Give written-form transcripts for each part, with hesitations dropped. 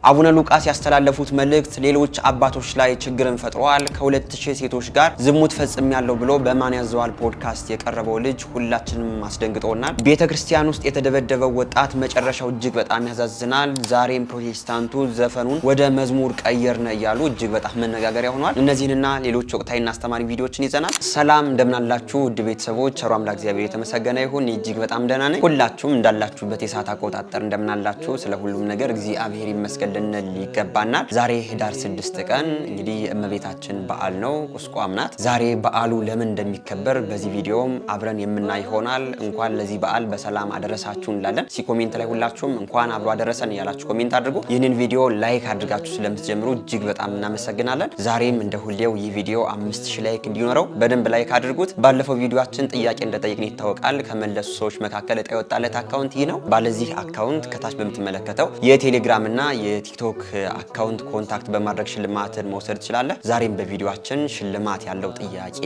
አቡነ ሉቃስ ያስተላለፉት መልእክት ሌሎች አባቶች ላይ ችግርን ፈጥሯል። ከ2000 ሴቶች ጋር ዝሙት ፈጽሜያለሁ ብሎ በማን ያዘዋል ፖድካስት የቀረበው ልጅ ሁላችንም አስደንግጦናል። ቤተክርስቲያን ውስጥ የተደበደበው ወጣት መጨረሻው እጅግ በጣም ያሳዝናል። ዛሬም ፕሮቴስታንቱ ዘፈኑን ወደ መዝሙር ቀየርነ እያሉ እጅግ በጣም መነጋገሪያ ሆኗል። እነዚህንና ሌሎች ወቅታዊና አስተማሪ ቪዲዮዎችን ይዘናል። ሰላም እንደምናላችሁ ውድ ቤተሰቦች፣ ቸሩ አምላክ እግዚአብሔር የተመሰገነ ይሁን። እጅግ በጣም ደህና ነኝ። ሁላችሁም እንዳላችሁበት የሰዓት አቆጣጠር እንደምናላችሁ ስለ ሁሉም ነገር እግዚአብሔር ይመስገን ልንል ይገባናል። ዛሬ ህዳር 6 ቀን እንግዲህ እመቤታችን በዓል ነው፣ ቁስቋም ናት። ዛሬ በዓሉ ለምን እንደሚከበር በዚህ ቪዲዮም አብረን የምናይ ይሆናል። እንኳን ለዚህ በዓል በሰላም አደረሳችሁ እንላለን። ኮሜንት ላይ ሁላችሁም እንኳን አብሮ አደረሰን እያላችሁ ኮሜንት አድርጉ። ይህንን ቪዲዮ ላይክ አድርጋችሁ ስለምትጀምሩ እጅግ በጣም እናመሰግናለን። ዛሬም እንደ ሁሌው ይህ ቪዲዮ 5000 ላይክ እንዲኖረው በደንብ ላይክ አድርጉት። ባለፈው ቪዲዮአችን ጥያቄ እንደጠየቅን ይታወቃል። ከመለሱ ሰዎች መካከል እጣ የወጣለት አካውንት ይህ ነው። ባለዚህ አካውንት ከታች በምትመለከተው የቴሌግራም እና የቲክቶክ አካውንት ኮንታክት በማድረግ ሽልማትን መውሰድ ትችላለህ። ዛሬም በቪዲዮአችን ሽልማት ያለው ጥያቄ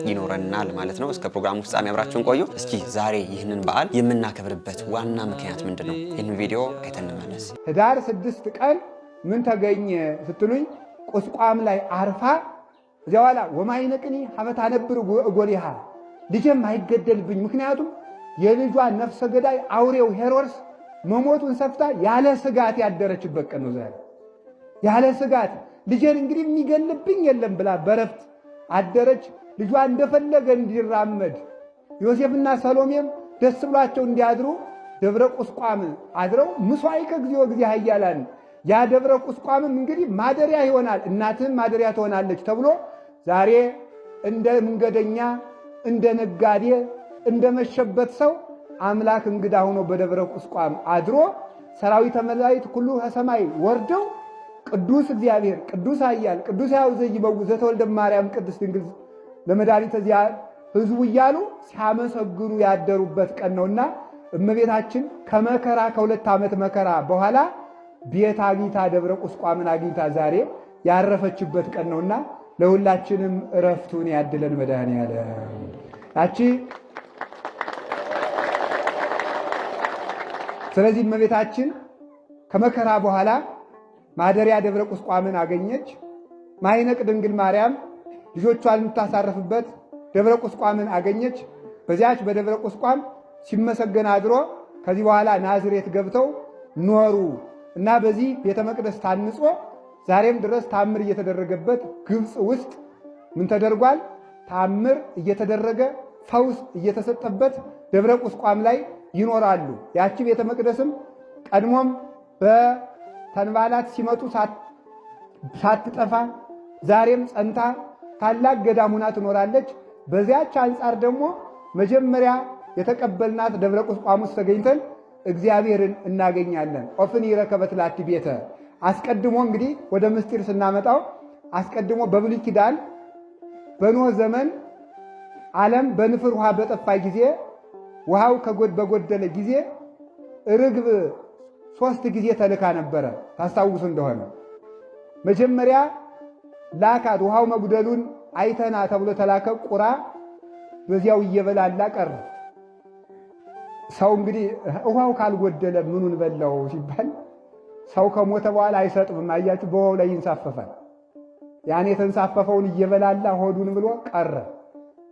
ይኖረናል ማለት ነው። እስከ ፕሮግራሙ ፍጻሜ አብራችሁን ቆዩ። እስኪ ዛሬ ይህንን በዓል የምናከብርበት ዋና ምክንያት ምንድነው? ይህንን ቪዲዮ አይተን እንመለስ። ህዳር 6 ቀን ምን ተገኘ ስትሉኝ ቁስቋም ላይ አርፋ እዚያ በኋላ ወማይነቅኒ ሀበታ ነብር ጎሊሃ ልጅም አይገደልብኝ። ምክንያቱም የልጇ ነፍሰ ገዳይ አውሬው ሄሮድስ መሞቱን ሰፍታ ያለ ስጋት ያደረችበት ቀን ነው ዛሬ። ያለ ስጋት ልጄን እንግዲህ የሚገልብኝ የለም ብላ በረፍት አደረች። ልጇ እንደፈለገ እንዲራመድ ዮሴፍና ሰሎሜም ደስ ብሏቸው እንዲያድሩ ደብረ ቁስቋም አድረው ምስዋዕከ እግዚኦ እግዚእ ኃያላን ያ ደብረ ቁስቋምም እንግዲህ ማደሪያ ይሆናል፣ እናትም ማደሪያ ትሆናለች ተብሎ ዛሬ እንደ መንገደኛ እንደ ነጋዴ እንደ መሸበት ሰው አምላክ እንግዳ ሆኖ በደብረ ቁስቋም አድሮ ሰራዊተ መላእክት ሁሉ ከሰማይ ወርደው ቅዱስ እግዚአብሔር ቅዱስ ኃያል ቅዱስ ሕያው ዘኢይመውት ዘተወልደ ማርያም ቅድስት ድንግል ለመድኃኒተ ዚያ ሕዝቡ እያሉ ሲያመሰግኑ ያደሩበት ቀን ነውና እመቤታችን ከመከራ ከ2 ዓመት መከራ በኋላ ቤት አግኝታ ደብረ ቁስቋምን አግኝታ ዛሬ ያረፈችበት ቀን ነውና ለሁላችንም እረፍቱን ያድለን መድኃኔዓለም። ታቺ ስለዚህ እመቤታችን ከመከራ በኋላ ማደሪያ ደብረ ቁስቋምን አገኘች። ማይነቅ ድንግል ማርያም ልጆቿን የምታሳርፍበት ደብረ ቁስቋምን አገኘች። በዚያች በደብረ ቁስቋም ሲመሰገን አድሮ ከዚህ በኋላ ናዝሬት ገብተው ኖሩ እና በዚህ ቤተ መቅደስ ታንጾ ዛሬም ድረስ ታምር እየተደረገበት ግብፅ ውስጥ ምን ተደርጓል? ታምር እየተደረገ ፈውስ እየተሰጠበት ደብረ ቁስቋም ላይ ይኖራሉ። ያቺ ቤተ መቅደስም ቀድሞም በተንባላት ሲመጡ ሳትጠፋ ዛሬም ጸንታ ታላቅ ገዳም ሆና ትኖራለች። በዚያች አንጻር ደግሞ መጀመሪያ የተቀበልናት ደብረ ቁስቋም ውስጥ ተገኝተን እግዚአብሔርን እናገኛለን። ኦፍኒ ረከበት ላቲ ቤተ አስቀድሞ እንግዲህ ወደ ምስጢር ስናመጣው አስቀድሞ በብሉይ ኪዳን በኖህ ዘመን ዓለም በንፍር ውሃ በጠፋ ጊዜ ውሃው በጎደለ ጊዜ ርግብ 3 ጊዜ ተልካ ነበረ። ታስታውሱ እንደሆነ መጀመሪያ ላካት። ውሃው መጉደሉን አይተና ተብሎ ተላከ። ቁራ በዚያው እየበላላ ቀረ። ሰው እንግዲህ ውሃው ካልጎደለ ምኑን በላው ሲባል ሰው ከሞተ በኋላ አይሰጥም። አያችሁ፣ በውሃው ላይ ይንሳፈፋል። ያን የተንሳፈፈውን እየበላላ ሆዱን ብሎ ቀረ።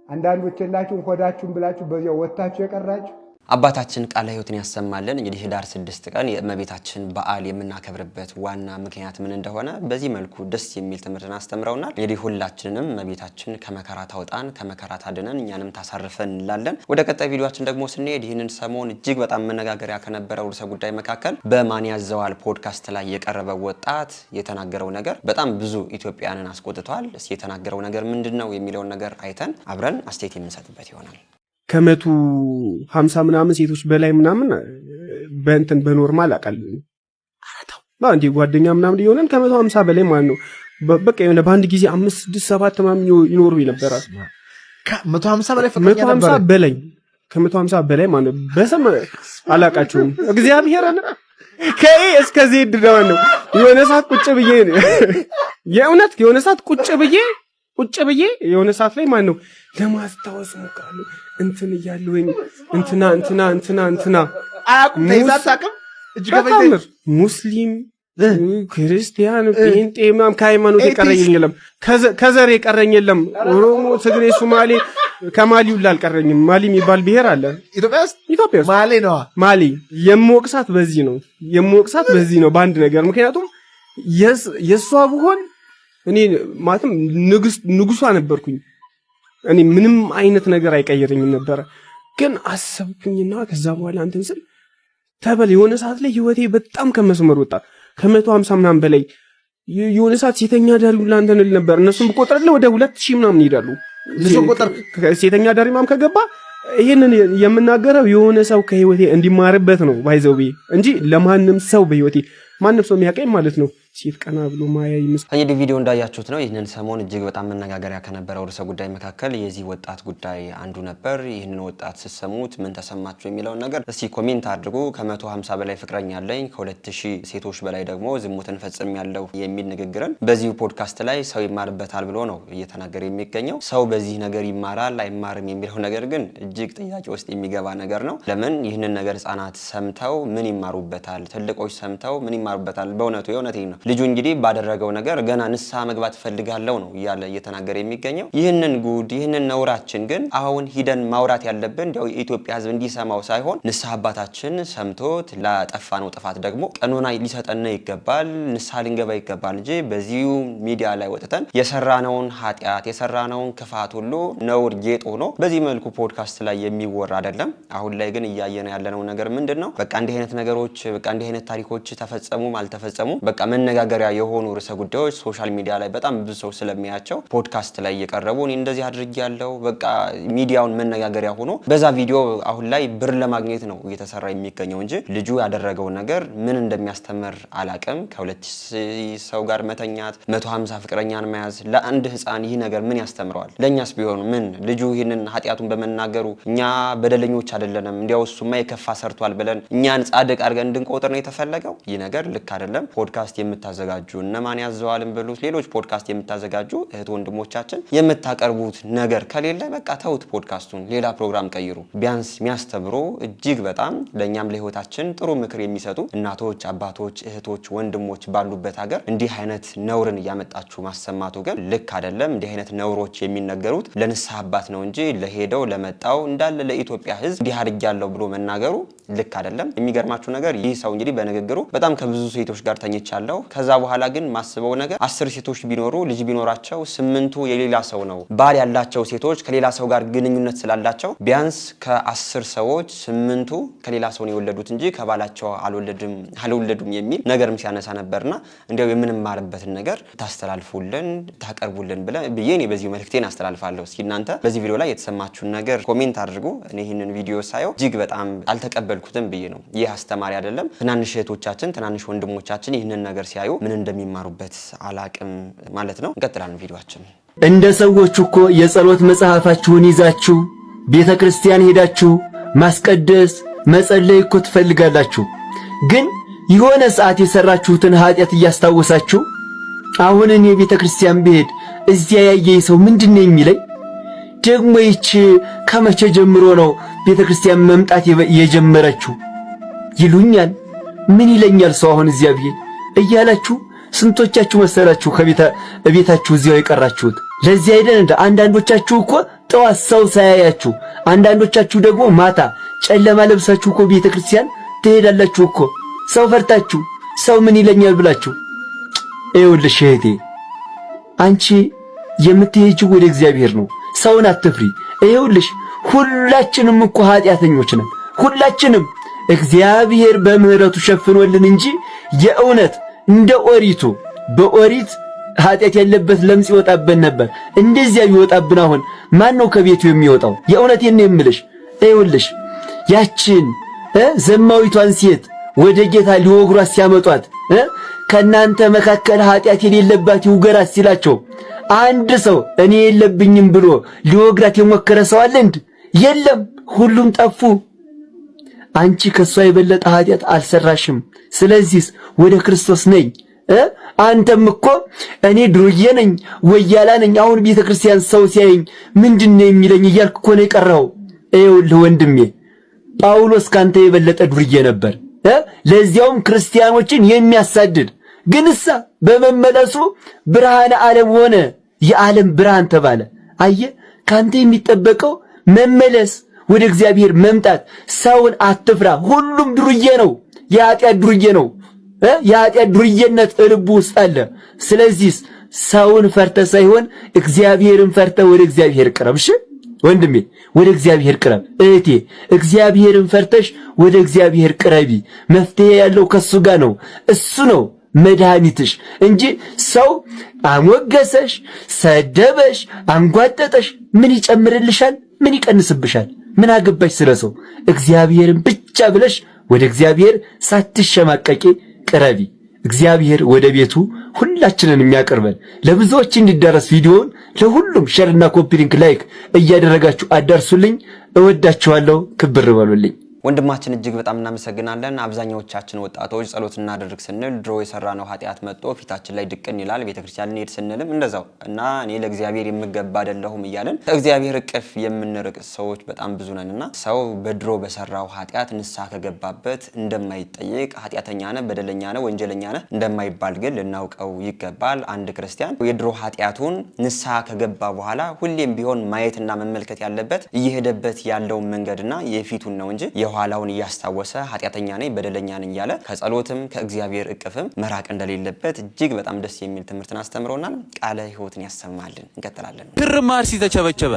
አንዳንዶች የላችሁም ሆዳችሁን ብላችሁ በዚያው ወጣችሁ የቀራችሁ። አባታችን ቃለ ሕይወትን ያሰማልን። እንግዲህ ህዳር 6 ቀን የእመቤታችን በዓል የምናከብርበት ዋና ምክንያት ምን እንደሆነ በዚህ መልኩ ደስ የሚል ትምህርትን አስተምረውናል። እንግዲህ ሁላችንንም እመቤታችን ከመከራ ታውጣን፣ ከመከራ ታድነን፣ እኛንም ታሳርፈን እንላለን። ወደ ቀጣይ ቪዲዮአችን ደግሞ ስንሄድ ይህንን ሰሞን እጅግ በጣም መነጋገሪያ ከነበረው ርዕሰ ጉዳይ መካከል በማን ያዘዋል ፖድካስት ላይ የቀረበው ወጣት የተናገረው ነገር በጣም ብዙ ኢትዮጵያውያንን አስቆጥቷል። እስኪ የተናገረው ነገር ምንድነው የሚለውን ነገር አይተን አብረን አስተያየት የምንሰጥበት ይሆናል። ከ150 ምናምን ሴቶች በላይ ምናምን በእንትን በኖርማል አቃለሁ አራታው እንዴ ጓደኛ ምናምን ይሆናል። ከ150 በላይ ማለት ነው። በቃ የሆነ በአንድ ጊዜ 5 6 7 ምናምን ይኖሩ ይነበራል። ከ150 በላይ ፍቅረኛ ነበር። ከ150 በላይ ከ150 በላይ ማለት ነው። በሰም አላቃቸውም። እግዚአብሔር አለ ከኤ እስከ ዜድ ነው። የሆነ ሰዓት ቁጭ ብዬ የእውነት የሆነ ሰዓት ቁጭ ብዬ የሆነ ሰዓት ላይ ማለት ነው ለማስታወስ ሞክራለሁ። እንትን እያለሁኝ እንትና አያቁም ተይዛታቅም እጅ ከፈይዘ ሙስሊም ክርስቲያን ጴንጤ ምናምን ከሃይማኖት የቀረኝ የለም፣ ከዘር የቀረኝ የለም። ኦሮሞ፣ ትግሬ፣ ሶማሌ ከማሊ ሁሉ አልቀረኝም። ማሊ የሚባል ብሔር አለ ኢትዮጵያ ውስጥ ማሊ ነው። ማሊ የምወቅሳት በዚህ ነው በአንድ ነገር። ምክንያቱም የሷ ብሆን እኔ ማለትም ንጉሷ ነበርኩኝ። እኔ ምንም አይነት ነገር አይቀየረኝም ነበረ። ግን አሰብኩኝና ከዛ በኋላ እንትን ስል ተበል የሆነ ሰዓት ላይ ህይወቴ በጣም ከመስመር ወጣ። ከ150 ምናምን በላይ የሆነ ሰዓት ሴተኛ ዳሪ ሁላ እንትን ል ነበር። እነሱም በቆጥረለ ወደ 2000 ምናምን ይሄዳሉ። ሴተኛ ዳሪ ምናምን ከገባ ይሄንን የምናገረው የሆነ ሰው ከህይወቴ እንዲማርበት ነው ባይዘው እንጂ ለማንም ሰው በህይወቴ ማንም ሰው የሚያቀኝ ማለት ነው ሴት ቀና ብሎ ማያይ ምስል። እንግዲህ ቪዲዮ እንዳያችሁት ነው። ይህንን ሰሞን እጅግ በጣም መነጋገሪያ ከነበረው ርዕሰ ጉዳይ መካከል የዚህ ወጣት ጉዳይ አንዱ ነበር። ይህንን ወጣት ስትሰሙት ምን ተሰማችሁ የሚለውን ነገር እስቲ ኮሜንት አድርጉ። ከ150 በላይ ፍቅረኛ አለኝ፣ ከ2000 ሴቶች በላይ ደግሞ ዝሙትን ፈጽሜያለሁ የሚል ንግግርን በዚሁ ፖድካስት ላይ ሰው ይማርበታል ብሎ ነው እየተናገረ የሚገኘው። ሰው በዚህ ነገር ይማራል አይማርም የሚለው ነገር ግን እጅግ ጥያቄ ውስጥ የሚገባ ነገር ነው። ለምን ይህንን ነገር ህጻናት ሰምተው ምን ይማሩበታል? ትልቆች ሰምተው ምን ይማሩበታል? በእውነቱ የእውነቴን ነው። ልጁ እንግዲህ ባደረገው ነገር ገና ንስሐ መግባት ፈልጋለሁ ነው እያለ እየተናገረ የሚገኘው። ይህንን ጉድ ይህንን ነውራችን ግን አሁን ሂደን ማውራት ያለብን ያው የኢትዮጵያ ህዝብ እንዲሰማው ሳይሆን ንስሐ አባታችን ሰምቶት ላጠፋነው ጥፋት ደግሞ ቀኖና ሊሰጠን ይገባል፣ ንስሐ ልንገባ ይገባል እንጂ በዚሁ ሚዲያ ላይ ወጥተን የሰራነውን ኃጢአት የሰራነውን ክፋት ሁሉ ነውር ጌጥ ሆኖ በዚህ መልኩ ፖድካስት ላይ የሚወራ አይደለም። አሁን ላይ ግን እያየነ ያለነው ነገር ምንድነው? በቃ እንዲህ አይነት ነገሮች በቃ እንዲህ አይነት ታሪኮች ተፈጸሙም አልተፈጸሙም በቃ መነጋገሪያ የሆኑ ርዕሰ ጉዳዮች ሶሻል ሚዲያ ላይ በጣም ብዙ ሰው ስለሚያቸው ፖድካስት ላይ እየቀረቡ እኔ እንደዚህ አድርጌያለሁ በቃ ሚዲያውን መነጋገሪያ ሆኖ በዛ ቪዲዮ አሁን ላይ ብር ለማግኘት ነው እየተሰራ የሚገኘው እንጂ ልጁ ያደረገው ነገር ምን እንደሚያስተምር አላቅም። ከ2000 ሰው ጋር መተኛት፣ 150 ፍቅረኛን መያዝ ለአንድ ህፃን ይህ ነገር ምን ያስተምረዋል? ለኛስ ቢሆን ምን ልጁ ይህንን ኃጢያቱን በመናገሩ እኛ በደለኞች አይደለንም እንዲያው እሱማ የከፋ ሰርቷል ብለን እኛን ጻድቅ አድርገን እንድንቆጥር ነው የተፈለገው? ይህ ነገር ልክ አይደለም። ፖድካስት የምታዘጋጁ እነማን ያዘዋልን ብሉት ሌሎች ፖድካስት የምታዘጋጁ እህት ወንድሞቻችን የምታቀርቡት ነገር ከሌለ በቃ ተውት፣ ፖድካስቱን ሌላ ፕሮግራም ቀይሩ። ቢያንስ የሚያስተምሩ እጅግ በጣም ለኛም ለህይወታችን ጥሩ ምክር የሚሰጡ እናቶች፣ አባቶች፣ እህቶች፣ ወንድሞች ባሉበት ሀገር እንዲህ አይነት ነውርን እያመጣችሁ ማሰማቱ ግን ልክ አይደለም። እንዲህ አይነት ነውሮች የሚነገሩት ለንስሐ አባት ነው እንጂ ለሄደው ለመጣው እንዳለ ለኢትዮጵያ ህዝብ እንዲህ አድርጊያለሁ ብሎ መናገሩ ልክ አይደለም። የሚገርማችሁ ነገር ይህ ሰው እንግዲህ በንግግሩ በጣም ከብዙ ሴቶች ጋር ተኝቻለሁ፣ ከዛ በኋላ ግን ማስበው ነገር 10 ሴቶች ቢኖሩ ልጅ ቢኖራቸው 8ቱ የሌላ ሰው ነው። ባል ያላቸው ሴቶች ከሌላ ሰው ጋር ግንኙነት ስላላቸው ቢያንስ ከ10 ሰዎች 8ቱ ከሌላ ሰው ነው የወለዱት እንጂ ከባላቸው አልወለዱም የሚል ነገርም ሲያነሳ ነበርና እንዲያው የምንማርበትን ነገር ታስተላልፉልን ታቀርቡልን ብዬ እኔ በዚህ መልእክቴን አስተላልፋለሁ። እስኪ እናንተ በዚህ ቪዲዮ ላይ የተሰማችሁን ነገር ኮሜንት አድርጉ። እኔ ይህንን ቪዲዮ ሳየው እጅግ በጣም አልተቀበልኩትም ብዬ ነው። ይህ አስተማሪ አይደለም። ትናንሽ እህቶቻችን ትናንሽ ወንድሞቻችን ይህንን ነገር ሲያዩ ምን እንደሚማሩበት አላቅም ማለት ነው። እንቀጥላለን ቪዲዮአችን። እንደ ሰዎች እኮ የጸሎት መጽሐፋችሁን ይዛችሁ ቤተክርስቲያን ሄዳችሁ ማስቀደስ መጸለይ እኮ ትፈልጋላችሁ። ግን የሆነ ሰዓት የሰራችሁትን ኃጢአት እያስታወሳችሁ አሁን እኔ ቤተክርስቲያን ብሄድ እዚያ ያየኝ ሰው ምንድነው የሚለኝ? ደግሞ ይች ከመቼ ጀምሮ ነው ቤተክርስቲያን መምጣት የጀመረችው ይሉኛል። ምን ይለኛል ሰው አሁን እዚያ ብሄድ እያላችሁ ስንቶቻችሁ መሰላችሁ ከቤታችሁ እዚያው የቀራችሁት? ለዚህ አይደል እንደ አንዳንዶቻችሁ እኮ ጠዋት ሰው ሳያያችሁ፣ አንዳንዶቻችሁ ደግሞ ማታ ጨለማ ለብሳችሁ እኮ ቤተክርስቲያን ትሄዳላችሁ እኮ ሰው ፈርታችሁ፣ ሰው ምን ይለኛል ብላችሁ። ይኸውልሽ እህቴ አንቺ የምትሄጂው ወደ እግዚአብሔር ነው። ሰውን አትፍሪ። ይኸውልሽ ሁላችንም እኮ ኃጢአተኞች ነን። ሁላችንም እግዚአብሔር በምህረቱ ሸፍኖልን እንጂ የእውነት እንደ ኦሪቱ በኦሪት ኃጢአት ያለበት ለምጽ ይወጣብን ነበር። እንደዚያ ቢወጣብን አሁን ማን ነው ከቤቱ የሚወጣው? የእውነቴን ነው የምልሽ። ይኸውልሽ ያችን ዘማዊቷን ሴት ወደ ጌታ ሊወግሯት ሲያመጧት ከናንተ መካከል ኃጢአት የሌለባት ይውገራት ሲላቸው አንድ ሰው እኔ የለብኝም ብሎ ሊወግራት የሞከረ ሰው አለ እንዴ? የለም፣ ሁሉም ጠፉ። አንቺ ከሷ የበለጠ ኃጢአት አልሰራሽም። ስለዚህ ወደ ክርስቶስ ነኝ። አንተም እኮ እኔ ድሩዬ ነኝ ወያላ ነኝ፣ አሁን ቤተክርስቲያን ሰው ሲያየኝ ምንድነው የሚለኝ እያልክ እኮ ነው የቀረው። ይኸውልህ ወንድሜ ጳውሎስ ካንተ የበለጠ ዱርዬ ነበር። ለዚያውም ክርስቲያኖችን የሚያሳድድ ግንሳ በመመለሱ ብርሃነ ዓለም ሆነ፣ የዓለም ብርሃን ተባለ። አየ ካንተ የሚጠበቀው መመለስ፣ ወደ እግዚአብሔር መምጣት። ሰውን አትፍራ፣ ሁሉም ዱርዬ ነው፣ የኃጢአት ዱርዬ ነው። የኃጢአት ዱርዬነት ልቡ ውስጥ አለ። ስለዚህ ሰውን ፈርተ ሳይሆን እግዚአብሔርን ፈርተ ወደ እግዚአብሔር ቅረብ። እሺ ወንድሜ ወደ እግዚአብሔር ቅረብ። እህቴ እግዚአብሔርን ፈርተሽ ወደ እግዚአብሔር ቅረቢ። መፍትሄ ያለው ከሱ ጋር ነው። እሱ ነው መድኃኒትሽ እንጂ ሰው አሞገሰሽ፣ ሰደበሽ፣ አንጓጠጠሽ ምን ይጨምርልሻል? ምን ይቀንስብሻል? ምን አገባሽ ስለሰው? እግዚአብሔርን ብቻ ብለሽ ወደ እግዚአብሔር ሳትሸማቀቂ ቅረቢ። እግዚአብሔር ወደ ቤቱ ሁላችንን የሚያቀርበን። ለብዙዎች እንዲዳረስ ቪዲዮውን ለሁሉም ሼርና ኮፒ ሊንክ ላይክ እያደረጋችሁ አዳርሱልኝ። እወዳችኋለሁ። ክብር በሉልኝ። ወንድማችን እጅግ በጣም እናመሰግናለን። አብዛኛዎቻችን ወጣቶች ጸሎት እናደርግ ስንል ድሮ የሰራነው ኃጢአት መጥቶ ፊታችን ላይ ድቅን ይላል። ቤተክርስቲያን እንሄድ ስንልም እንደዛው እና እኔ ለእግዚአብሔር የምገባ አይደለሁም እያለን ከእግዚአብሔር እቅፍ የምንርቅ ሰዎች በጣም ብዙ ነንና ሰው በድሮ በሰራው ኃጢአት ንስሐ ከገባበት እንደማይጠየቅ ኃጢአተኛ ነህ፣ በደለኛ ነህ፣ ወንጀለኛ ነህ እንደማይባል ግን ልናውቀው ይገባል። አንድ ክርስቲያን የድሮ ኃጢአቱን ንስሐ ከገባ በኋላ ሁሌም ቢሆን ማየትና መመልከት ያለበት እየሄደበት ያለውን መንገድና የፊቱን ነው እንጂ ኋላውን እያስታወሰ ኃጢአተኛ ነኝ በደለኛ ነኝ እያለ ከጸሎትም ከእግዚአብሔር እቅፍም መራቅ እንደሌለበት እጅግ በጣም ደስ የሚል ትምህርትን አስተምሮናል። ቃለ ሕይወትን ያሰማልን። እንቀጥላለን። ክርማ አርሲ ተቸበቸበ፣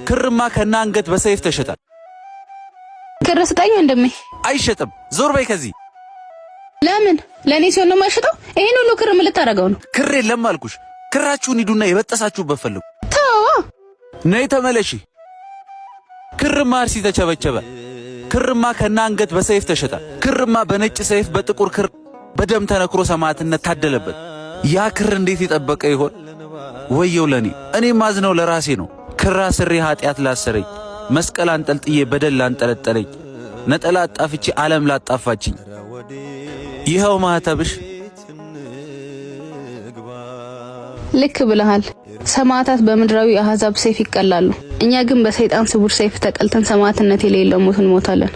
ክርማ ከና አንገት በሰይፍ ተሸጠ። ክር ስጠኝ ወንድሜ። አይሸጥም፣ ዞር በይ ከዚህ። ለምን? ለኔ ሲሆን ነው የማይሸጠው? ይሄን ሁሉ ክር ምን ልታረገው ነው? ክር የለም አልኩሽ። ክራችሁን ሂዱና የበጠሳችሁበት ፈልጉ። ተው ነይ ተመለሺ። ክርማ አርሲ ተቸበቸበ፣ ክርማ ከና አንገት በሰይፍ ተሸጠ። ክርማ በነጭ ሰይፍ በጥቁር ክር በደም ተነክሮ ሰማዕትነት ታደለበት። ያ ክር እንዴት የጠበቀ ይሆን? ወየው ለኔ። እኔ ማዝነው ለራሴ ነው። ክራ ስሬ ኃጢአት ላሰረኝ፣ መስቀል አንጠልጥዬ በደል አንጠለጠለኝ፣ ነጠላ አጣፍቼ ዓለም ላጣፋችኝ። ይኸው ማህተብሽ። ልክ ብለሃል። ሰማዕታት በምድራዊ አሕዛብ ሰይፍ ይቀላሉ። እኛ ግን በሰይጣን ስውር ሰይፍ ተቀልተን ሰማዕትነት የሌለው ሞት እንሞታለን።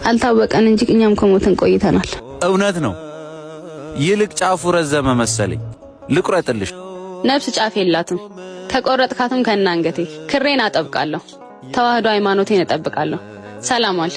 አልታወቀን እንጂ እኛም ከሞትን ቆይተናል። እውነት ነው። ይልቅ ጫፉ ረዘመ መሰለኝ። ልቁረጥልሽ። ነፍስ ጫፍ የላትም። ከቆረጥካትም ከና አንገቴ ክሬን አጠብቃለሁ። ተዋህዶ ሃይማኖቴን እጠብቃለሁ። ሰላም አለ።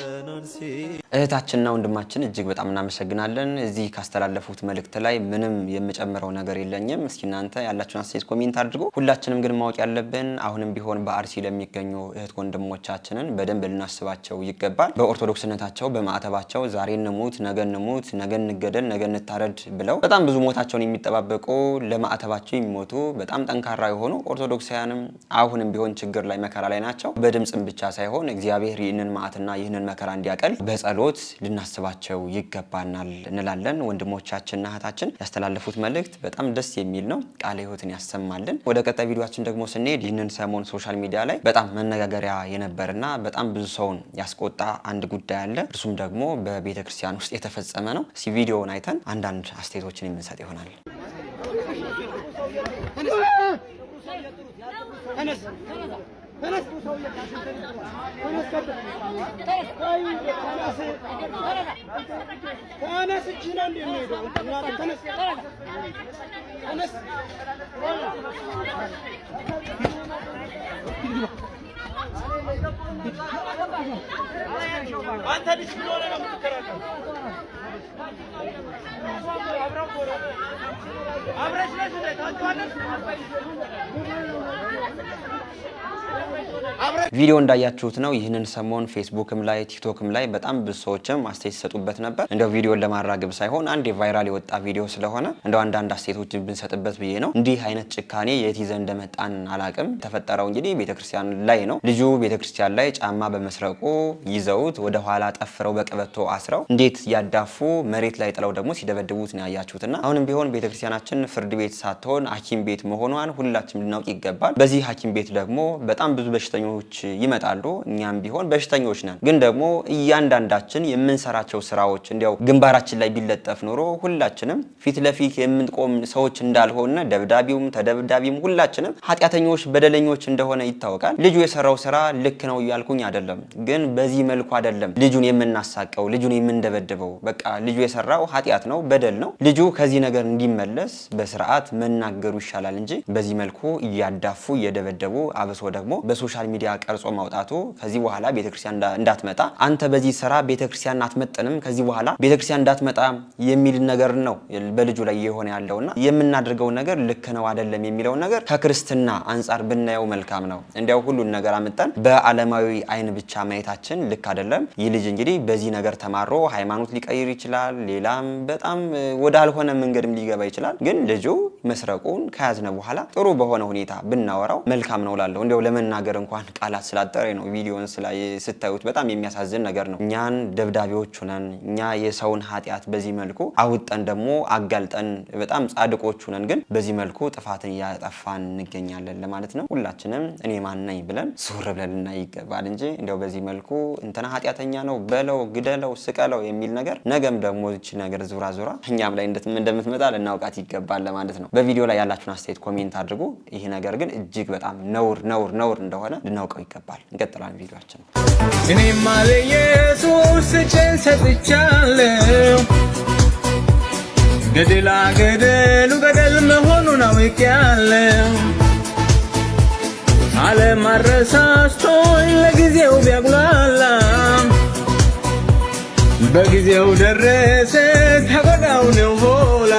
እህታችንና ወንድማችን እጅግ በጣም እናመሰግናለን። እዚህ ካስተላለፉት መልእክት ላይ ምንም የምጨምረው ነገር የለኝም። እስኪ እናንተ ያላችሁን አስተያየት ኮሜንት አድርጉ። ሁላችንም ግን ማወቅ ያለብን አሁንም ቢሆን በአርሲ ለሚገኙ እህት ወንድሞቻችንን በደንብ ልናስባቸው ይገባል። በኦርቶዶክስነታቸው በማዕተባቸው ዛሬ እንሙት፣ ነገ እንሙት፣ ነገ እንገደል፣ ነገ እንታረድ ብለው በጣም ብዙ ሞታቸውን የሚጠባበቁ ለማዕተባቸው የሚሞቱ በጣም ጠንካራ የሆኑ ኦርቶዶክሳውያንም አሁንም ቢሆን ችግር ላይ መከራ ላይ ናቸው። በድምጽም ብቻ ሳይሆን እግዚአብሔር ይህንን ማዕትና ይህንን መከራ እንዲያቀል በጸሎት ልናስባቸው ይገባናል እንላለን። ወንድሞቻችንና እህታችን ያስተላለፉት መልእክት በጣም ደስ የሚል ነው። ቃለ ሕይወትን ያሰማልን። ወደ ቀጣይ ቪዲዮአችን ደግሞ ስንሄድ ይህንን ሰሞን ሶሻል ሚዲያ ላይ በጣም መነጋገሪያ የነበርና በጣም ብዙ ሰውን ያስቆጣ አንድ ጉዳይ አለ። እርሱም ደግሞ በቤተ ክርስቲያን ውስጥ የተፈጸመ ነው። እስኪ ቪዲዮውን አይተን አንዳንድ አስተያየቶችን የምንሰጥ ይሆናል። ቪዲዮ እንዳያችሁት ነው። ይህንን ሰሞን ፌስቡክም ላይ ቲክቶክም ላይ በጣም ብዙ ሰዎችም አስተያየት ሲሰጡበት ነበር። እንደው ቪዲዮን ለማራገብ ሳይሆን አንድ ቫይራል የወጣ ቪዲዮ ስለሆነ እንደው አንዳንድ አስተያየቶችን ብንሰጥበት ብዬ ነው። እንዲህ አይነት ጭካኔ የት ይዘን እንደመጣን አላቅም። ተፈጠረው እንግዲህ ቤተክርስቲያን ላይ ነው። ልጁ ቤተክርስቲያን ላይ ጫማ በመስረቁ ይዘውት ወደ ኋላ ጠፍረው በቀበቶ አስረው እንዴት ያዳፉ መሬት ላይ ጥለው ደግሞ ሲደበድቡት ነው ያያችሁትና አሁንም ቢሆን ቤተክርስቲያናችን ፍርድ ቤት ሳትሆን ሐኪም ቤት መሆኗን ሁላችንም ልናውቅ ይገባል። በዚህ ሐኪም ቤት ደግሞ በጣም ብዙ በሽተኞች ይመጣሉ። እኛም ቢሆን በሽተኞች ነን። ግን ደግሞ እያንዳንዳችን የምንሰራቸው ስራዎች እንዲያው ግንባራችን ላይ ቢለጠፍ ኖሮ ሁላችንም ፊት ለፊት የምንቆም ሰዎች እንዳልሆነ ደብዳቢውም ተደብዳቢም ሁላችንም ኃጢአተኞች በደለኞች እንደሆነ ይታወቃል። ልጁ የሰራው ስራ ልክ ነው እያልኩኝ አይደለም። ግን በዚህ መልኩ አይደለም ልጁን የምናሳቀው፣ ልጁን የምንደበድበው። በቃ ልጁ የሰራው ኃጢአት ነው፣ በደል ነው። ልጁ ከዚህ ነገር እንዲመለስ በስርዓት መናገሩ ይሻላል እንጂ በዚህ መልኩ እያዳፉ እየደበደቡ አብሶ ደግሞ በሶሻል ሚዲያ ቀርጾ ማውጣቱ ከዚህ በኋላ ቤተክርስቲያን እንዳትመጣ አንተ በዚህ ስራ ቤተክርስቲያን አትመጥንም፣ ከዚህ በኋላ ቤተክርስቲያን እንዳትመጣ የሚል ነገር ነው በልጁ ላይ የሆነ ያለውና የምናደርገው ነገር ልክ ነው አይደለም የሚለው ነገር ከክርስትና አንጻር ብናየው መልካም ነው። እንዲያው ሁሉን ነገር አመጣን በዓለማዊ አይን ብቻ ማየታችን ልክ አይደለም። ይህ ልጅ እንግዲህ በዚህ ነገር ተማሮ ሃይማኖት ሊቀይር ይችላል፣ ሌላም በጣም ወዳልሆነ መንገድም ሊገባ ይችላል። ግን ልጁ መስረቁን ከያዝነ በኋላ ጥሩ በሆነ ሁኔታ ብናወራው መልካም ነው ላለው እንዲያው ለመናገር እንኳን ቃላት ስላጠረ ነው። ቪዲዮን ስታዩት በጣም የሚያሳዝን ነገር ነው። እኛን ደብዳቤዎች ሆነን እኛ የሰውን ኃጢአት በዚህ መልኩ አውጠን ደግሞ አጋልጠን በጣም ጻድቆች ሆነን ግን በዚህ መልኩ ጥፋትን እያጠፋን እንገኛለን ለማለት ነው። ሁላችንም እኔ ማን ነኝ ብለን ዞር ብለን ልናይ ይገባል እንጂ እንዲያው በዚህ መልኩ እንትና ኃጢአተኛ ነው በለው ግደለው ስቀለው የሚል ነገር ነገም ደግሞ እቺ ነገር ዙራ እኛም ላይ እንደምትመጣ ልናውቃት ይገባል ለማለት ነው። በቪዲዮ ላይ ያላችሁን አስተያየት ኮሜንት አድርጉ። ይሄ ነገር ግን እጅግ በጣም ነውር እንደሆነ ልናውቀው ይገባል። እንቀጥላለን ቪዲዮአችን። እኔማ ለኢየሱስ እጄን ሰጥቻለሁ፣ ገደሉ ገደል መሆኑን አውቄያለሁ። ዓለም አረሳስቶኝ ለጊዜው ቢያጉላላም በጊዜው ደረሰ ተጎዳው ነው ቦላ።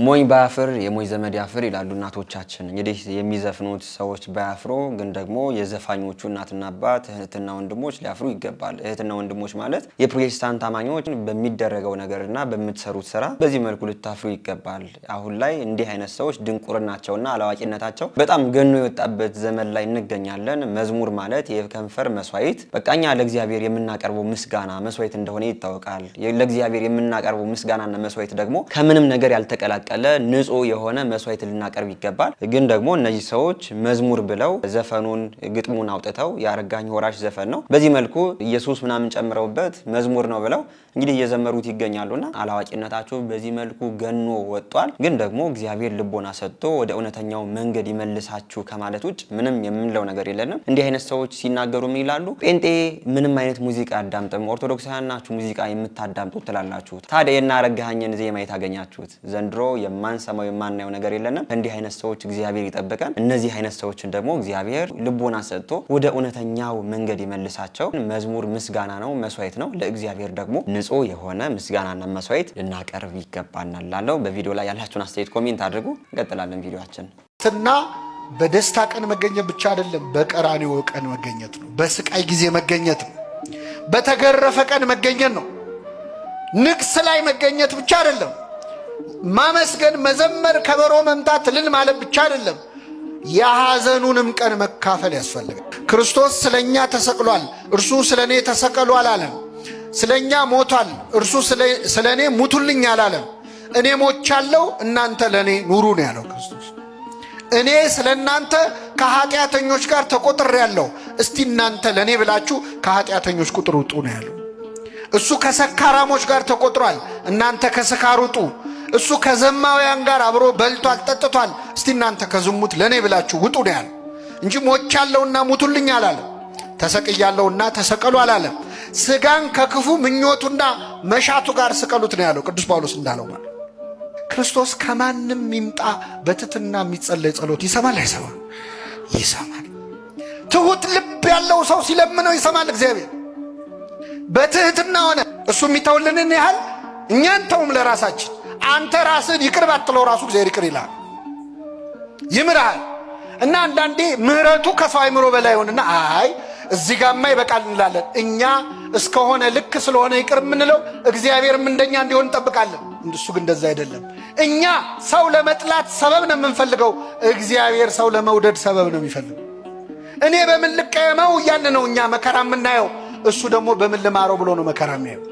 ሞኝ ባያፍር የሞኝ ዘመድ ያፍር ይላሉ እናቶቻችን። እንግዲህ የሚዘፍኑት ሰዎች ባያፍሩ ግን ደግሞ የዘፋኞቹ እናትና አባት እህትና ወንድሞች ሊያፍሩ ይገባል። እህትና ወንድሞች ማለት የፕሮቴስታንት አማኞች በሚደረገው ነገርና በምትሰሩት ስራ በዚህ መልኩ ልታፍሩ ይገባል። አሁን ላይ እንዲህ አይነት ሰዎች ድንቁርናቸውና አላዋቂነታቸው በጣም ገኖ የወጣበት ዘመን ላይ እንገኛለን። መዝሙር ማለት የከንፈር መስዋዕት፣ በቃኛ ለእግዚአብሔር የምናቀርበው ምስጋና መስዋዕት እንደሆነ ይታወቃል። ለእግዚአብሔር የምናቀርበው ምስጋናና መስዋዕት ደግሞ ከምንም ነገር ያልተቀላቀለ ንጹህ የሆነ መስዋዕት ልናቀርብ ይገባል። ግን ደግሞ እነዚህ ሰዎች መዝሙር ብለው ዘፈኑን ግጥሙን አውጥተው ያረጋኝ ወራሽ ዘፈን ነው በዚህ መልኩ ኢየሱስ ምናምን ጨምረውበት መዝሙር ነው ብለው እንግዲህ እየዘመሩት ይገኛሉና አላዋቂነታቸው በዚህ መልኩ ገኖ ወጧል። ግን ደግሞ እግዚአብሔር ልቦና ሰጥቶ ወደ እውነተኛው መንገድ ይመልሳችሁ ከማለት ውጭ ምንም የምንለው ነገር የለንም። እንዲህ አይነት ሰዎች ሲናገሩ ምን ይላሉ? ጴንጤ ምንም አይነት ሙዚቃ አዳምጥም፣ ኦርቶዶክሳውያን ናችሁ ሙዚቃ የምታዳምጡት ትላላችሁ። ታዲያ የናረጋኸኝን ዜማ የታገኛችሁት? ዘንድሮ የማንሰማው የማናየው ነገር የለንም። እንዲህ አይነት ሰዎች እግዚአብሔር ይጠብቀን። እነዚህ አይነት ሰዎችን ደግሞ እግዚአብሔር ልቦና ሰጥቶ ወደ እውነተኛው መንገድ ይመልሳቸው። መዝሙር ምስጋና ነው፣ መስዋዕት ነው። ለእግዚአብሔር ደግሞ ንጹህ የሆነ ምስጋናና መስዋዕት ልናቀርብ ይገባናል ላለው በቪዲዮ ላይ ያላችሁን አስተያየት ኮሜንት አድርጉ። እንቀጥላለን ቪዲዮአችን። እና በደስታ ቀን መገኘት ብቻ አይደለም፣ በቀራንዮ ቀን መገኘት ነው። በስቃይ ጊዜ መገኘት ነው። በተገረፈ ቀን መገኘት ነው። ንግስ ላይ መገኘት ብቻ አይደለም። ማመስገን፣ መዘመር፣ ከበሮ መምታት፣ እልል ማለት ብቻ አይደለም። የሐዘኑንም ቀን መካፈል ያስፈልጋል። ክርስቶስ ስለኛ ተሰቅሏል፣ እርሱ ስለኔ ተሰቀሉ አላለም። ስለኛ ሞቷል፣ እርሱ ስለኔ ሙቱልኝ አላለም። እኔ ሞቻለሁ፣ እናንተ ለኔ ኑሩ ነው ያለው ክርስቶስ። እኔ ስለናንተ ከኃጢአተኞች ጋር ተቆጥሬያለሁ፣ እስቲ እናንተ ለኔ ብላችሁ ከኃጢአተኞች ቁጥር ውጡ ነው ያለው። እሱ ከሰካራሞች ጋር ተቆጥሯል፣ እናንተ ከስካር ውጡ። እሱ ከዘማውያን ጋር አብሮ በልቷል ጠጥቷል፣ እስቲ እናንተ ከዝሙት ለኔ ብላችሁ ውጡ ነው ያለው እንጂ ሞቻለሁና ሙቱልኝ አላለም። ተሰቅያለሁና ተሰቀሉ አላለም። ስጋን ከክፉ ምኞቱና መሻቱ ጋር ስቀሉት ነው ያለው ቅዱስ ጳውሎስ እንዳለው ማለት። ክርስቶስ ከማንም ይምጣ በትህትና የሚጸለይ ጸሎት ይሰማል አይሰማም? ይሰማል። ትሁት ልብ ያለው ሰው ሲለምነው ይሰማል እግዚአብሔር። በትህትና ሆነ እሱ የሚተውልንን ያህል እኛን ተውም ለራሳችን። አንተ ራስህን ይቅር ባትለው ራሱ እግዚአብሔር ይቅር ይልሃል፣ ይምርሃል። እና አንዳንዴ ምህረቱ ከሰው አይምሮ በላይ ሆነና አይ እዚህ ጋማ ይበቃል እንላለን። እኛ እስከሆነ ልክ ስለሆነ ይቅር የምንለው እግዚአብሔርም እንደኛ እንዲሆን እንጠብቃለን። እሱ ግን እንደዛ አይደለም። እኛ ሰው ለመጥላት ሰበብ ነው የምንፈልገው፣ እግዚአብሔር ሰው ለመውደድ ሰበብ ነው የሚፈልገው። እኔ በምን ልቀየመው እያለ ነው እኛ መከራ የምናየው፣ እሱ ደግሞ በምን ልማረው ብሎ ነው መከራ የሚያየው።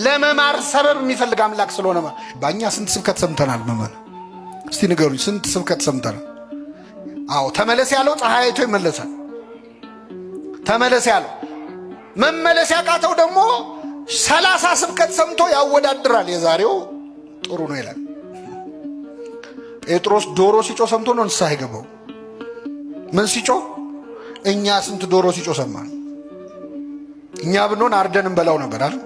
ለመማር ሰበብ የሚፈልግ አምላክ ስለሆነ ባኛ ስንት ስብከት ሰምተናል። መመን እስቲ ንገሩኝ፣ ስንት ስብከት ሰምተናል? አዎ ተመለስ ያለው ፀሐይ አይቶ ይመለሳል። ተመለስ ያለው መመለስ ያቃተው ደግሞ 30 ስብከት ሰምቶ ያወዳድራል። የዛሬው ጥሩ ነው ይላል። ጴጥሮስ ዶሮ ሲጮህ ሰምቶ ነው ንስሐ የገባው። ምን ሲጮህ? እኛ ስንት ዶሮ ሲጮህ ሰማን? እኛ ብንሆን አርደን እንበላው ነበር አይደል?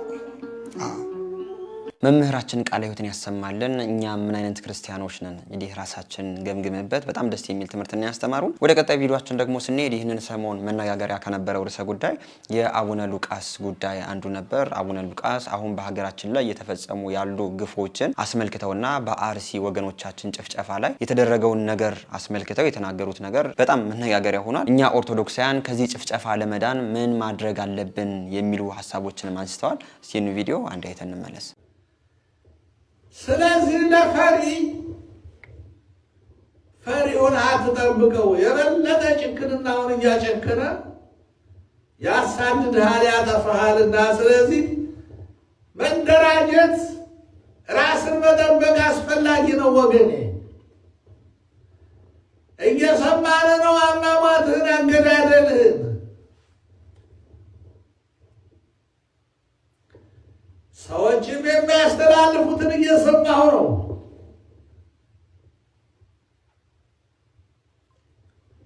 መምህራችን ቃለ ሕይወትን ያሰማልን። እኛ ምን አይነት ክርስቲያኖች ነን? እንግዲህ ራሳችን ገምግምበት። በጣም ደስ የሚል ትምህርትን ያስተማሩን። ወደ ቀጣይ ቪዲዮአችን ደግሞ ስንሄድ ይህንን ሰሞን መነጋገሪያ ከነበረው ርዕሰ ጉዳይ የአቡነ ሉቃስ ጉዳይ አንዱ ነበር። አቡነ ሉቃስ አሁን በሀገራችን ላይ እየተፈጸሙ ያሉ ግፎችን አስመልክተውና በአርሲ ወገኖቻችን ጭፍጨፋ ላይ የተደረገውን ነገር አስመልክተው የተናገሩት ነገር በጣም መነጋገሪያ ሆኗል። እኛ ኦርቶዶክሳውያን ከዚህ ጭፍጨፋ ለመዳን ምን ማድረግ አለብን የሚሉ ሀሳቦችንም አንስተዋል። እስኪ ቪዲዮ አንድ አይተን እንመለስ። ስለዚህ ፈሪውን አትጠብቀው። የበለጠ ጭክንናውን እያጨከነ ያሳድድሃል፣ ያጠፋሃልና። ስለዚህ መደራጀት፣ ራስን መጠበቅ አስፈላጊ ነው ወገኔ። እየሰማን ነው አሟሟትህን፣ አገዳደልህን። ሰዎችም የሚያስተላልፉትን እየሰማሁ ነው።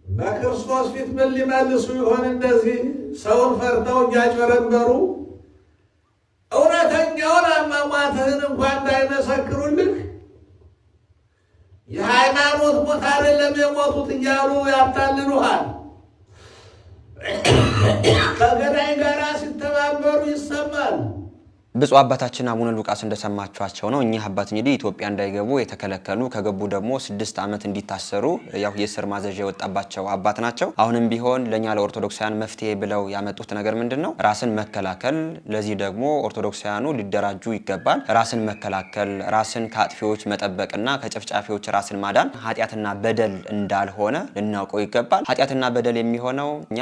በክርስቶስ ፊት ምን ሊመልሱ ይሆን? እንደዚህ ሰውን ፈርተው እያጭበረበሩ እውነተኛውን አሟሟትህን እንኳን እንዳይመሰክሩልህ የሃይማኖት ሞት አይደለም የሞቱት እያሉ ያታልሉሃል። ከገዳይ ጋር ሲተባበሩ ይሰማል። ብፁዕ አባታችን አቡነ ሉቃስ እንደሰማችኋቸው ነው። እኚህ አባት እንግዲህ ኢትዮጵያ እንዳይገቡ የተከለከሉ ከገቡ ደግሞ 6 ዓመት እንዲታሰሩ ያው የእስር ማዘዣ የወጣባቸው አባት ናቸው። አሁንም ቢሆን ለኛ ለኦርቶዶክሳውያን መፍትሄ ብለው ያመጡት ነገር ምንድነው? ራስን መከላከል። ለዚህ ደግሞ ኦርቶዶክሳውያኑ ሊደራጁ ይገባል። ራስን መከላከል፣ ራስን ከአጥፊዎች መጠበቅና ከጨፍጫፊዎች ራስን ማዳን ኃጢአትና በደል እንዳልሆነ ልናውቀው ይገባል። ኃጢአትና በደል የሚሆነው እኛ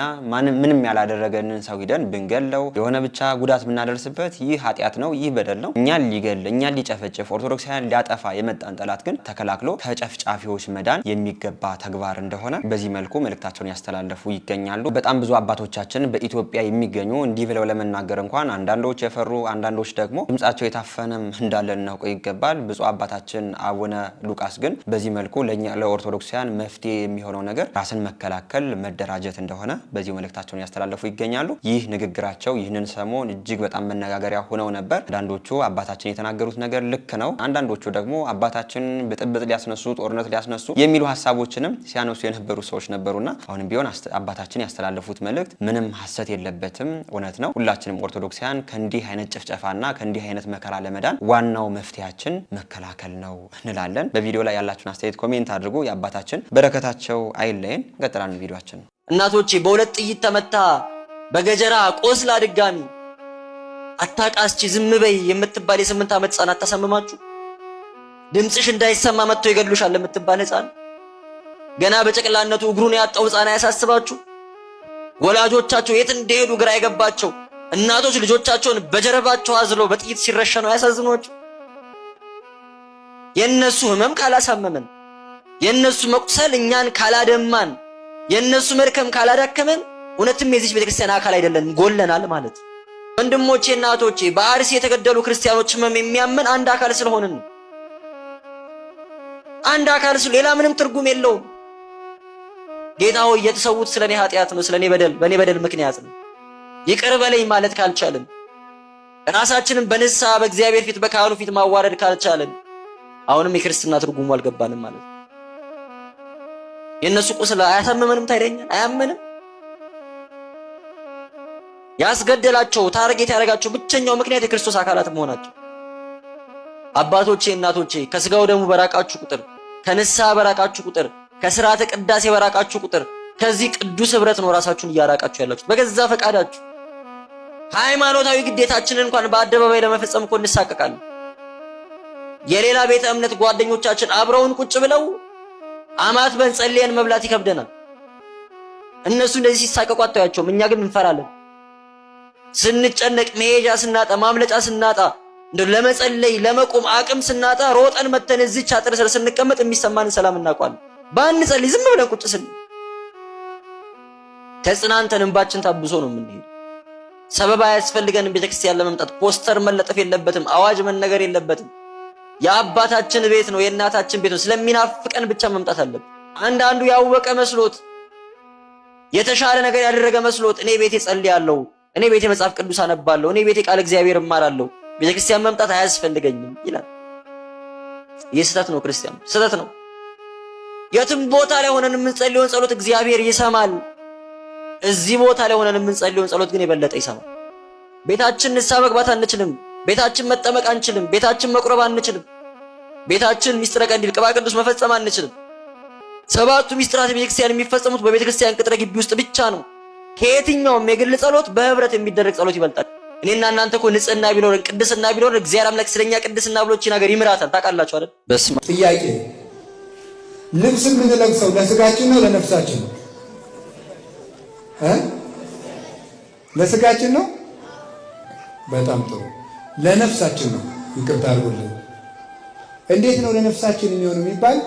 ምንም ያላደረገንን ሰው ሂደን ብንገለው የሆነ ብቻ ጉዳት ብናደርስበት ይህ ኃጢአት ነው፣ ይህ በደል ነው። እኛን ሊገል እኛን ሊጨፈጭፍ ኦርቶዶክሳውያን ሊያጠፋ የመጣን ጠላት ግን ተከላክሎ ከጨፍጫፊዎች መዳን የሚገባ ተግባር እንደሆነ በዚህ መልኩ መልእክታቸውን ያስተላለፉ ይገኛሉ። በጣም ብዙ አባቶቻችን በኢትዮጵያ የሚገኙ እንዲህ ብለው ለመናገር እንኳን አንዳንዶች የፈሩ፣ አንዳንዶች ደግሞ ድምጻቸው የታፈነም እንዳለ እናውቀው ይገባል። ብፁዕ አባታችን አቡነ ሉቃስ ግን በዚህ መልኩ ለኛ ለኦርቶዶክሳውያን መፍትሄ የሚሆነው ነገር ራስን መከላከል፣ መደራጀት እንደሆነ በዚህ መልእክታቸውን ያስተላለፉ ይገኛሉ። ይህ ንግግራቸው ይህንን ሰሞን እጅግ በጣም መነጋገሪያ ሆነው ነበር። አንዳንዶቹ አባታችን የተናገሩት ነገር ልክ ነው፣ አንዳንዶቹ ደግሞ አባታችን ብጥብጥ ሊያስነሱ፣ ጦርነት ሊያስነሱ የሚሉ ሀሳቦችንም ሲያነሱ የነበሩ ሰዎች ነበሩና አሁንም ቢሆን አባታችን ያስተላለፉት መልእክት ምንም ሐሰት የለበትም፣ እውነት ነው። ሁላችንም ኦርቶዶክሳውያን ከእንዲህ አይነት ጭፍጨፋና ከእንዲህ አይነት መከራ ለመዳን ዋናው መፍትሄያችን መከላከል ነው እንላለን። በቪዲዮ ላይ ያላችሁን አስተያየት ኮሜንት አድርጉ። የአባታችን በረከታቸው አይለየን። እንቀጥላለን ቪዲዮአችን። እናቶቼ በሁለት ጥይት ተመታ በገጀራ ቆስላ ድጋሚ አታቃስቺ ዝም በይ የምትባል የ8 ዓመት ህፃን አታሰምማችሁ? ድምጽሽ እንዳይሰማ መጥቶ ይገድሉሻል የምትባል ህፃን ገና በጨቅላነቱ እግሩን ያጣው ህፃን አያሳስባችሁ? ወላጆቻቸው የት እንደሄዱ ግራ የገባቸው እናቶች ልጆቻቸውን በጀርባቸው አዝለው በጥይት ሲረሸኑ አያሳዝኗችሁ? የነሱ ህመም ካላሳመመን፣ የነሱ መቁሰል እኛን ካላደማን፣ የነሱ መድከም ካላዳከመን እውነትም የዚህ ቤተክርስቲያን አካል አይደለን፣ ጎለናል ማለት ነው። ወንድሞቼ እናቶቼ በአርሲ የተገደሉ ክርስቲያኖች ህመም የሚያመን አንድ አካል ስለሆንን ነው። አንድ አካል ሌላ ምንም ትርጉም የለውም። ጌታ ሆይ የተሰዉት ስለኔ ኃጢአት ነው፣ ስለኔ በደል በኔ በደል ምክንያት ነው፣ ይቅር በለኝ ማለት ካልቻልን፣ ራሳችንን በንስሐ በእግዚአብሔር ፊት በካህኑ ፊት ማዋረድ ካልቻልን አሁንም የክርስትና ትርጉሙ አልገባንም ማለት ነው። የነሱ ቁስል አያሳምመንም? ታይደኛል አያመንም? ያስገደላቸው ታርጌት ያደረጋቸው ብቸኛው ምክንያት የክርስቶስ አካላት መሆናቸው። አባቶቼ እናቶቼ ከስጋው ደሙ በራቃችሁ ቁጥር፣ ከንስሐ በራቃችሁ ቁጥር፣ ከሥርዓተ ቅዳሴ በራቃችሁ ቁጥር ከዚህ ቅዱስ ህብረት ነው ራሳችሁን እያራቃችሁ ያላችሁት በገዛ ፈቃዳችሁ። ሃይማኖታዊ ግዴታችንን እንኳን በአደባባይ ለመፈጸም እኮ እንሳቀቃለን። የሌላ ቤተ እምነት ጓደኞቻችን አብረውን ቁጭ ብለው አማት በንጸልየን መብላት ይከብደናል። እነሱ እንደዚህ ሲሳቀቁ አታያቸውም፣ እኛ ግን እንፈራለን። ስንጨነቅ መሄጃ ስናጣ ማምለጫ ስናጣ ለመጸለይ ለመቆም አቅም ስናጣ ሮጠን መተን እዚች አጥር ስር ስንቀመጥ የሚሰማንን ሰላም እናውቃለን። ባንጸልይ ዝም ብለን ቁጭ ስን ተጽናንተን እንባችን ታብሶ ነው የምንሄድ። ሰበብ አያስፈልገንም። ቤተክርስቲያን ለመምጣት ፖስተር መለጠፍ የለበትም። አዋጅ መነገር የለበትም። የአባታችን ቤት ነው፣ የእናታችን ቤት ነው። ስለሚናፍቀን ብቻ መምጣት አለብን። አንዳንዱ ያወቀ መስሎት የተሻለ ነገር ያደረገ መስሎት እኔ ቤቴ ጸልያለሁ፣ እኔ ቤቴ መጽሐፍ ቅዱስ አነባለሁ፣ እኔ ቤቴ ቃል እግዚአብሔር እማራለሁ፣ ቤተክርስቲያን መምጣት አያስፈልገኝም ይላል። ይህ ስህተት ነው። ክርስቲያን ስህተት ነው። የትም ቦታ ላይ ሆነን የምንጸልየውን ጸሎት እግዚአብሔር ይሰማል። እዚህ ቦታ ላይ ሆነን የምንጸልየውን ጸሎት ግን የበለጠ ይሰማል። ቤታችን ንስሐ መግባት አንችልም። ቤታችን መጠመቅ አንችልም። ቤታችን መቁረብ አንችልም። ቤታችን ሚስጥረ ቀንዲል ቅባ ቅዱስ መፈጸም አንችልም። ሰባቱ ሚስጥራት ቤተክርስቲያን የሚፈጸሙት በቤተክርስቲያን ቅጥረ ግቢ ውስጥ ብቻ ነው። ከየትኛውም የግል ጸሎት በህብረት የሚደረግ ጸሎት ይበልጣል። እኔና እናንተ እኮ ንጽህና ቢኖርን ቅድስና ቢኖርን እግዚአብሔር አምላክ ስለኛ ቅድስና ብሎ እቺ ነገር ይምራታል። ታውቃላችሁ አይደል? በስመ አብ። ጥያቄ ልብስ የምንለብሰው ለስጋችን ነው ለነፍሳችን ነው? ለስጋችን ነው። በጣም ጥሩ። ለነፍሳችን ነው። ይቅርታ አድርጉልኝ። እንዴት ነው ለነፍሳችን የሚሆነው የሚባል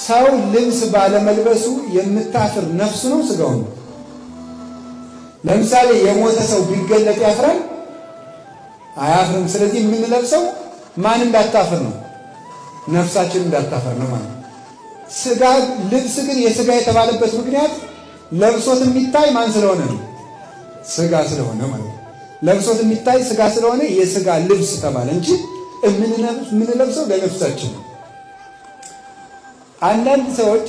ሰው ልብስ ባለመልበሱ የምታፍር ነፍሱ ነው ስጋው ነው? ለምሳሌ የሞተ ሰው ቢገለጥ ያፍራል? አያፍርም። ስለዚህ የምንለብሰው ማን እንዳታፍር ነው? ነፍሳችን እንዳታፍር ነው ማለት ነው። ስጋ ልብስ ግን የስጋ የተባለበት ምክንያት ለብሶት የሚታይ ማን ስለሆነ ነው? ስጋ ስለሆነ ማለት ነው። ለብሶት የሚታይ ስጋ ስለሆነ የስጋ ልብስ ተባለ እንጂ የምንለብሰው ለነፍሳችን ነው። አንዳንድ ሰዎች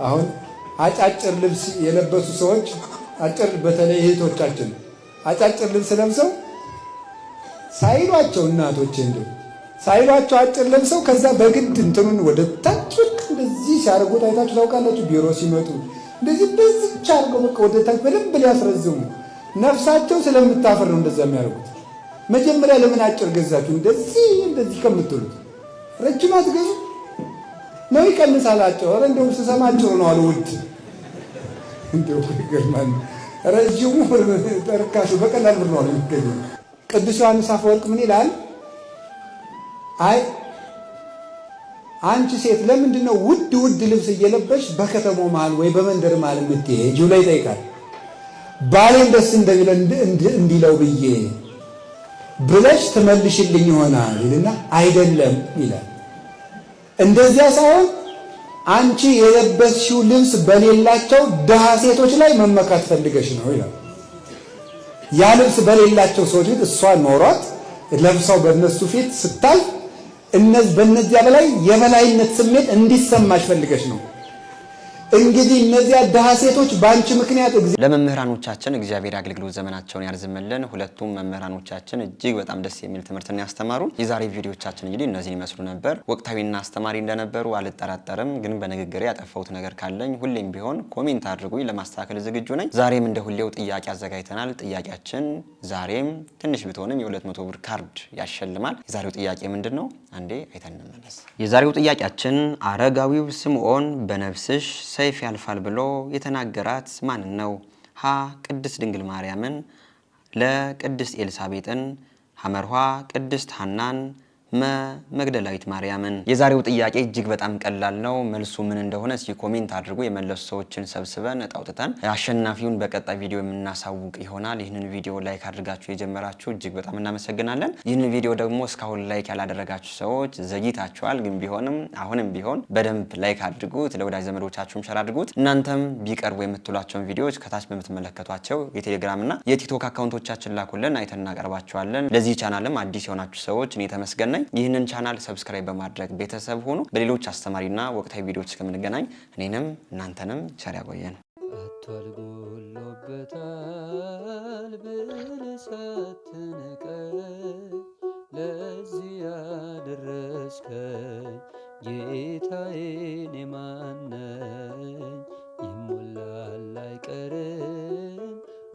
አሁን አጫጭር ልብስ የለበሱ ሰዎች አጭር በተለይ እህቶቻችን አጫጭር ልብስ ለብሰው ሳይሏቸው እናቶች እንደው ሳይሏቸው አጭር ለብሰው ከዛ በግድ እንትኑን ወደ ታች እንደዚህ ሲያደርጉት አይታችሁ ታውቃላችሁ? ቢሮ ሲመጡ እንደዚህ በዚች አድርገው በቃ ወደ ታች በደንብ ሊያስረዝሙ ነፍሳቸው ስለምታፈር ነው እንደዛ የሚያደርጉት። መጀመሪያ ለምን አጭር ገዛችሁ? እንደዚህ ከምትሉት ረጅም አትገዙ ነው ይቀንሳል። አጭር ኧረ እንደውም ስሰማ አጭር ነው አሉ ውድ እንደው ይገርማል። ረጅሙ ተርካሹ በቀላል ብር ነው አሉ የሚገኘው። ቅዱስ ዮሐንስ አፈወርቅ ምን ይላል? አይ አንቺ ሴት ለምንድን ነው ውድ ውድ ልብስ እየለበሽ በከተማው መሃል ወይ በመንደር መሃል የምትሄጂው ላይ ይጠይቃል። ባሌን ደስ እንዲለው ብዬ ብለሽ ትመልሽልኝ ይሆናል ይልና አይደለም ይላል። እንደዚያ ሳይሆን አንቺ የለበስሽው ልብስ በሌላቸው ድሃ ሴቶች ላይ መመካት ፈልገሽ ነው ይላል። ያ ልብስ በሌላቸው ሰዎች ፊት እሷ ኖሯት ለብሰው በእነሱ ፊት ስታልፍ በእነዚያ በላይ የበላይነት ስሜት እንዲሰማሽ ፈልገሽ ነው። እንግዲህ እነዚያ ድሃ ሴቶች በአንቺ ምክንያት ለመምህራኖቻችን እግዚአብሔር አገልግሎት ዘመናቸውን ያርዝምልን። ሁለቱም መምህራኖቻችን እጅግ በጣም ደስ የሚል ትምህርትን ያስተማሩን። የዛሬ ቪዲዮቻችን እንግዲህ እነዚህን ይመስሉ ነበር። ወቅታዊና አስተማሪ እንደነበሩ አልጠራጠርም። ግን በንግግሬ ያጠፋሁት ነገር ካለኝ ሁሌም ቢሆን ኮሜንት አድርጉኝ፣ ለማስተካከል ዝግጁ ነኝ። ዛሬም እንደ ሁሌው ጥያቄ አዘጋጅተናል። ጥያቄያችን ዛሬም ትንሽ ብትሆንም የ200 ብር ካርድ ያሸልማል። የዛሬው ጥያቄ ምንድን ነው? አንዴ አይተን እንመለስ። የዛሬው ጥያቄያችን አረጋዊው ስምዖን በነፍስሽ ሰይፍ ያልፋል ብሎ የተናገራት ማን ነው? ሀ ቅድስት ድንግል ማርያምን፣ ለቅድስት ኤልሳቤጥን፣ ሐመርኋ ቅድስት ሐናን፣ መግደላዊት ማርያምን። የዛሬው ጥያቄ እጅግ በጣም ቀላል ነው። መልሱ ምን እንደሆነ እስኪ ኮሜንት አድርጉ። የመለሱ ሰዎችን ሰብስበን አውጥተን አሸናፊውን በቀጣይ ቪዲዮ የምናሳውቅ ይሆናል። ይህንን ቪዲዮ ላይክ አድርጋችሁ የጀመራችሁ እጅግ በጣም እናመሰግናለን። ይህንን ቪዲዮ ደግሞ እስካሁን ላይክ ያላደረጋችሁ ሰዎች ዘግይታችኋል። ግን ቢሆንም አሁንም ቢሆን በደንብ ላይክ አድርጉት፣ ለወዳጅ ዘመዶቻችሁም ሸር አድርጉት። እናንተም ቢቀርቡ የምትሏቸውን ቪዲዮዎች ከታች በምትመለከቷቸው የቴሌግራም እና የቲክቶክ አካውንቶቻችን ላኩልን፣ አይተን እናቀርባቸዋለን። ለዚህ ቻናልም አዲስ የሆናችሁ ሰዎች እኔ ተመስገን ነኝ። ይህንን ቻናል ሰብስክራይብ በማድረግ ቤተሰብ ሆኑ። በሌሎች አስተማሪና ወቅታዊ ቪዲዮዎች እስከምንገናኝ እኔንም እናንተንም ቸር ያቆየን። አቷልጎሎበታል ብልሰትንቀኝ ለዚህ ያደረስከኝ ጌታዬን የማነኝ ይሞላል አይቀርም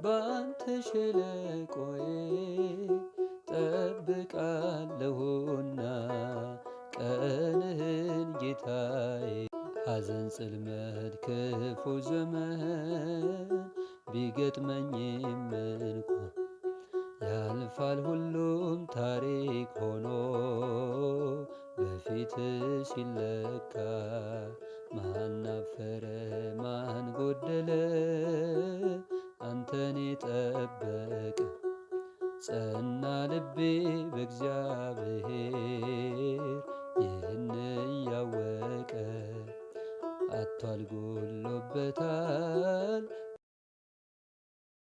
ባንተ ሸለቆዬ ጠብቃለሁና ቀንህን ጌታዬ። ሐዘን ጽልመት ክፉ ዘመን ቢገጥመኝም እንኳን ያልፋል ሁሉም ታሪክ ሆኖ በፊት ሲለካ ማን አፈረ ማን ጎደለ አንተን የጠበቀ ጸና ልቤ በእግዚአብሔር ይህን እያወቀ አቷል ጎሎበታል